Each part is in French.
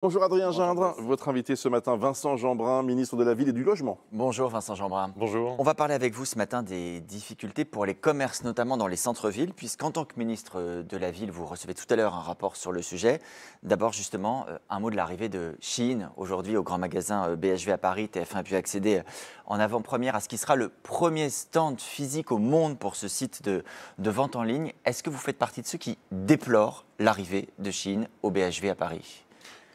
Bonjour Adrien Bonjour. Gindre, votre invité ce matin, Vincent Jeanbrun, ministre de la Ville et du Logement. Bonjour Vincent Jeanbrun. Bonjour. On va parler avec vous ce matin des difficultés pour les commerces, notamment dans les centres-villes, puisqu'en tant que ministre de la Ville, vous recevez tout à l'heure un rapport sur le sujet. D'abord justement, un mot de l'arrivée de Shein, aujourd'hui au grand magasin BHV à Paris. TF1 a pu accéder en avant-première à ce qui sera le premier stand physique au monde pour ce site de vente en ligne. Est-ce que vous faites partie de ceux qui déplorent l'arrivée de Shein au BHV à Paris ?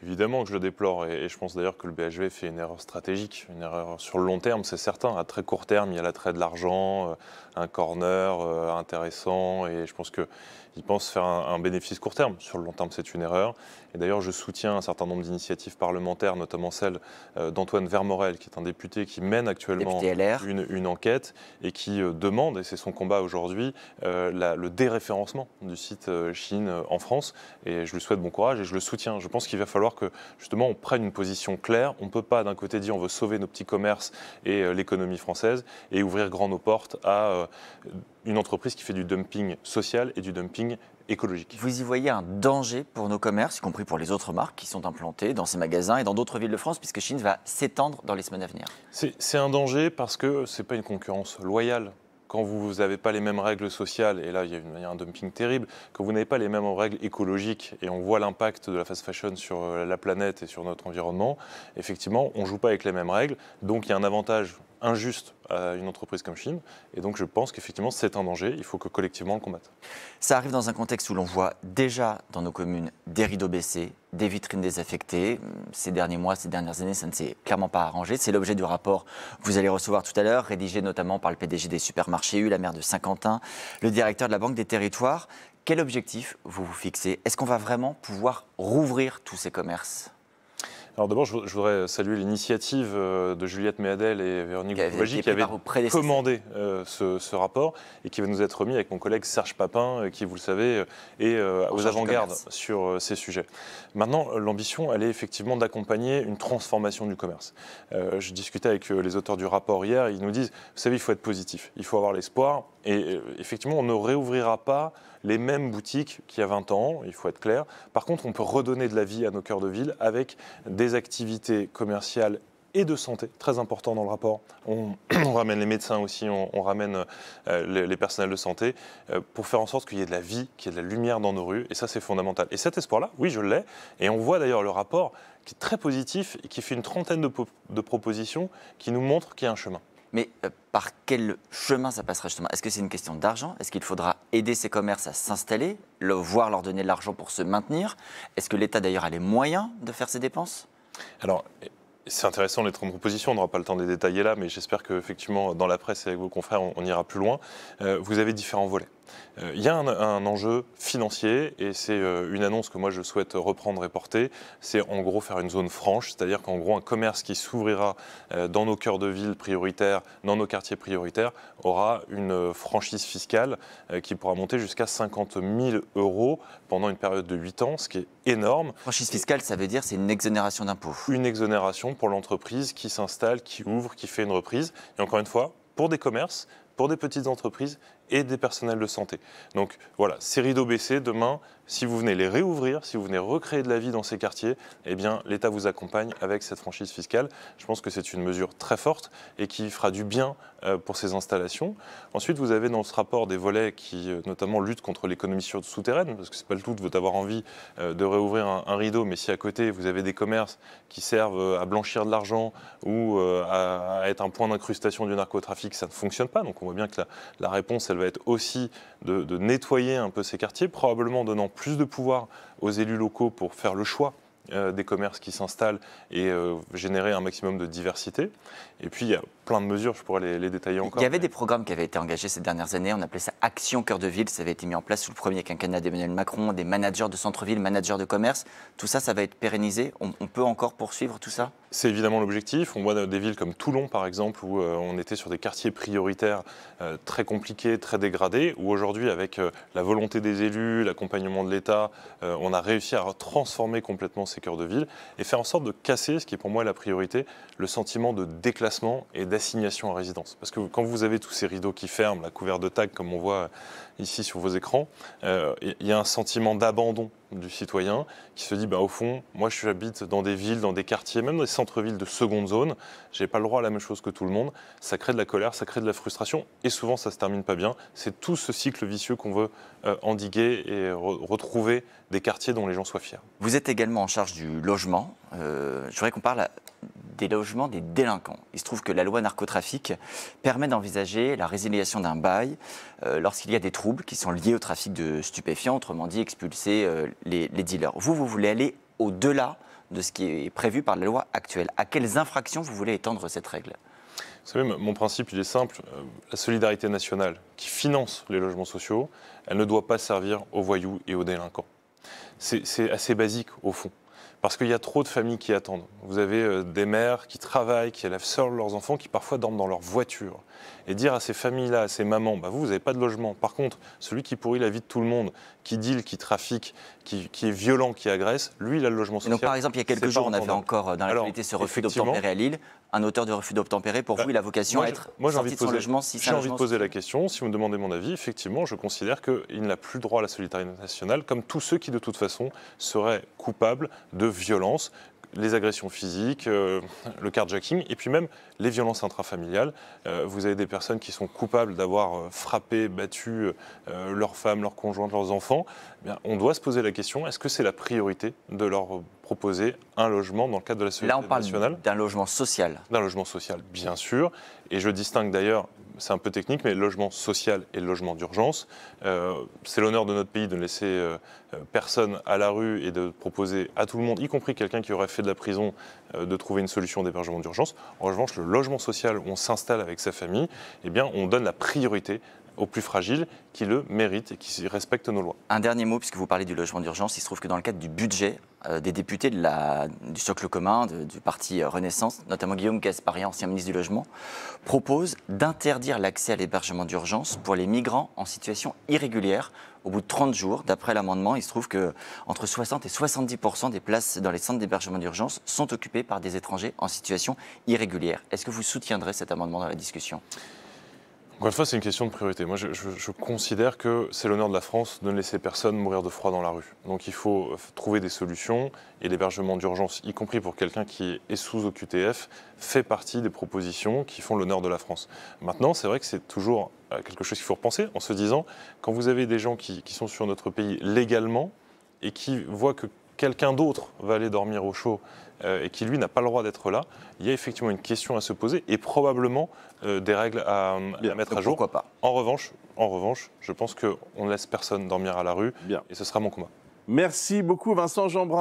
Évidemment que je le déplore et je pense d'ailleurs que le BHV fait une erreur stratégique, une erreur sur le long terme, c'est certain. À très court terme, il y a l'attrait de l'argent, un corner intéressant et je pense qu'ils pensent faire un bénéfice court terme. Sur le long terme, c'est une erreur. Et d'ailleurs, je soutiens un certain nombre d'initiatives parlementaires, notamment celle d'Antoine Vermorel, qui est un député qui mène actuellement une enquête et qui demande, et c'est son combat aujourd'hui, le déréférencement du site Shein en France. Et je lui souhaite bon courage et je le soutiens. Je pense qu'il va falloir que justement on prenne une position claire. On ne peut pas d'un côté dire on veut sauver nos petits commerces et l'économie française et ouvrir grand nos portes à une entreprise qui fait du dumping social et du dumping écologique. Vous y voyez un danger pour nos commerces, y compris pour les autres marques qui sont implantées dans ces magasins et dans d'autres villes de France, puisque Shein va s'étendre dans les semaines à venir? C'est un danger parce que ce n'est pas une concurrence loyale. Quand vous n'avez pas les mêmes règles sociales, et là il y a un dumping terrible, quand vous n'avez pas les mêmes règles écologiques, et on voit l'impact de la fast fashion sur la planète et sur notre environnement, effectivement on ne joue pas avec les mêmes règles, donc il y a un avantage injuste à une entreprise comme Shein, et donc je pense qu'effectivement c'est un danger, il faut que collectivement on le combatte. Ça arrive dans un contexte où l'on voit déjà dans nos communes des rideaux baissés, des vitrines désaffectées. Ces derniers mois, ces dernières années, ça ne s'est clairement pas arrangé. C'est l'objet du rapport que vous allez recevoir tout à l'heure, rédigé notamment par le PDG des supermarchés U, la maire de Saint-Quentin, le directeur de la Banque des Territoires. Quel objectif vous vous fixez? Est-ce qu'on va vraiment pouvoir rouvrir tous ces commerces? Alors d'abord, je voudrais saluer l'initiative de Juliette Méadel et Véronique Louwagie qui avaient commandé ce rapport et qui va nous être remis avec mon collègue Serge Papin, qui, vous le savez, est aux avant-gardes sur ces sujets. Maintenant, l'ambition, elle est effectivement d'accompagner une transformation du commerce. Je discutais avec les auteurs du rapport hier, ils nous disent, vous savez, il faut être positif, il faut avoir l'espoir et effectivement, on ne réouvrira pas les mêmes boutiques qu'il y a 20 ans, il faut être clair. Par contre, on peut redonner de la vie à nos cœurs de ville avec des activités commerciales et de santé, très important dans le rapport. On ramène les médecins aussi, on ramène les personnels de santé pour faire en sorte qu'il y ait de la vie, qu'il y ait de la lumière dans nos rues, et ça c'est fondamental. Et cet espoir-là, oui je l'ai, et on voit d'ailleurs le rapport qui est très positif et qui fait une trentaine de propositions qui nous montrent qu'il y a un chemin. Mais par quel chemin ça passera justement? Est-ce que c'est une question d'argent? Est-ce qu'il faudra aider ces commerces à s'installer, voire leur donner de l'argent pour se maintenir? Est-ce que l'État d'ailleurs a les moyens de faire ces dépenses? Alors, c'est intéressant les 30 propositions, on n'aura pas le temps de les détailler là, mais j'espère qu'effectivement dans la presse et avec vos confrères on ira plus loin. Vous avez différents volets. Il y a un enjeu financier et c'est une annonce que moi je souhaite reprendre et porter. C'est en gros faire une zone franche, c'est-à-dire qu'en gros un commerce qui s'ouvrira dans nos cœurs de ville prioritaires, dans nos quartiers prioritaires, aura une franchise fiscale qui pourra monter jusqu'à 50 000 € pendant une période de 8 ans, ce qui est énorme. Franchise fiscale, ça veut dire c'est une exonération d'impôts. Une exonération pour l'entreprise qui s'installe, qui ouvre, qui fait une reprise. Et encore une fois, pour des commerces, pour des petites entreprises et des personnels de santé. Donc voilà, ces rideaux baissés, demain, si vous venez les réouvrir, si vous venez recréer de la vie dans ces quartiers, eh bien l'État vous accompagne avec cette franchise fiscale. Je pense que c'est une mesure très forte et qui fera du bien pour ces installations. Ensuite, vous avez dans ce rapport des volets qui notamment luttent contre l'économie souterraine, parce que c'est pas le tout d'avoir envie de réouvrir un rideau, mais si à côté vous avez des commerces qui servent à blanchir de l'argent ou à être un point d'incrustation du narcotrafic, ça ne fonctionne pas. Donc on voit bien que la réponse, elle va être aussi de nettoyer un peu ces quartiers, probablement donnant plus de pouvoir aux élus locaux pour faire le choix des commerces qui s'installent et générer un maximum de diversité. Et puis il y a plein de mesures, je pourrais les détailler encore. Il y avait des programmes qui avaient été engagés ces dernières années, on appelait ça Action Cœur de Ville, ça avait été mis en place sous le premier quinquennat d'Emmanuel Macron, des managers de centre-ville, managers de commerce, tout ça, ça va être pérennisé, on peut encore poursuivre tout ça? C'est évidemment l'objectif. On voit des villes comme Toulon, par exemple, où on était sur des quartiers prioritaires très compliqués, très dégradés, où aujourd'hui, avec la volonté des élus, l'accompagnement de l'État, on a réussi à transformer complètement ces cœurs de ville et faire en sorte de casser, ce qui est pour moi la priorité, le sentiment de déclassement et d'assignation à résidence. Parce que quand vous avez tous ces rideaux qui ferment, la couverte de tag, comme on voit ici sur vos écrans, il y a un sentiment d'abandon du citoyen qui se dit, au fond, moi j'habite dans des villes, dans des quartiers, même dans des centres-villes de seconde zone, je n'ai pas le droit à la même chose que tout le monde. Ça crée de la colère, ça crée de la frustration et souvent ça ne se termine pas bien. C'est tout ce cycle vicieux qu'on veut endiguer et retrouver des quartiers dont les gens soient fiers. Vous êtes également en charge du logement. Je voudrais qu'on parle des logements des délinquants. Il se trouve que la loi narcotrafic permet d'envisager la résiliation d'un bail lorsqu'il y a des troubles qui sont liés au trafic de stupéfiants, autrement dit expulser les dealers. Vous voulez aller au-delà de ce qui est prévu par la loi actuelle. À quelles infractions vous voulez étendre cette règle ? Vous savez, mon principe, il est simple. La solidarité nationale qui finance les logements sociaux, elle ne doit pas servir aux voyous et aux délinquants. C'est assez basique, au fond. Parce qu'il y a trop de familles qui attendent. Vous avez des mères qui travaillent, qui élèvent seuls leurs enfants, qui parfois dorment dans leur voiture. Et dire à ces familles-là, à ces mamans, vous n'avez pas de logement. Par contre, celui qui pourrit la vie de tout le monde, qui deal, qui trafique, qui est violent, qui agresse, lui, il a le logement social. Donc, par exemple, il y a quelques jours, on avait encore dans l'actualité ce refus d'obtempérer à Lille. Un auteur de refus d'obtempérer, pour vous, il a vocation à être sorti de son logement si c'est un logement. J'ai envie de poser la question. Si vous me demandez mon avis, effectivement, je considère qu'il n'a plus droit à la solidarité nationale, comme tous ceux qui, de toute façon, seraient coupables de violences, les agressions physiques, le carjacking, et puis même les violences intrafamiliales. Vous avez des personnes qui sont coupables d'avoir frappé, battu leurs femmes, leurs conjointes, leurs enfants. Eh bien, on doit se poser la question, est-ce que c'est la priorité de leur proposer un logement dans le cadre de la solidarité nationale ? Là, on parle d'un logement social. D'un logement social, bien sûr. Et je distingue d'ailleurs, c'est un peu technique, mais le logement social et le logement d'urgence. C'est l'honneur de notre pays de ne laisser personne à la rue et de proposer à tout le monde, y compris quelqu'un qui aurait fait de la prison, de trouver une solution d'hébergement d'urgence. En revanche, le logement social où on s'installe avec sa famille, eh bien, on donne la priorité aux plus fragiles qui le méritent et qui respectent nos lois. Un dernier mot, puisque vous parlez du logement d'urgence, il se trouve que dans le cadre du budget des députés du socle commun, du parti Renaissance, notamment Guillaume Kasbarian, ancien ministre du Logement, propose d'interdire l'accès à l'hébergement d'urgence pour les migrants en situation irrégulière. Au bout de 30 jours, d'après l'amendement, il se trouve qu'entre 60 et 70% des places dans les centres d'hébergement d'urgence sont occupées par des étrangers en situation irrégulière. Est-ce que vous soutiendrez cet amendement dans la discussion ? Encore une fois, c'est une question de priorité. Moi, je considère que c'est l'honneur de la France de ne laisser personne mourir de froid dans la rue. Donc il faut trouver des solutions et l'hébergement d'urgence, y compris pour quelqu'un qui est sous OQTF, fait partie des propositions qui font l'honneur de la France. Maintenant, c'est vrai que c'est toujours quelque chose qu'il faut repenser en se disant, quand vous avez des gens qui sont sur notre pays légalement et qui voient que quelqu'un d'autre va aller dormir au chaud et qui, lui, n'a pas le droit d'être là, il y a effectivement une question à se poser et probablement des règles à mettre à jour. Pourquoi pas ? En revanche, je pense qu'on ne laisse personne dormir à la rue et ce sera mon combat. Merci beaucoup Vincent Jeanbrun.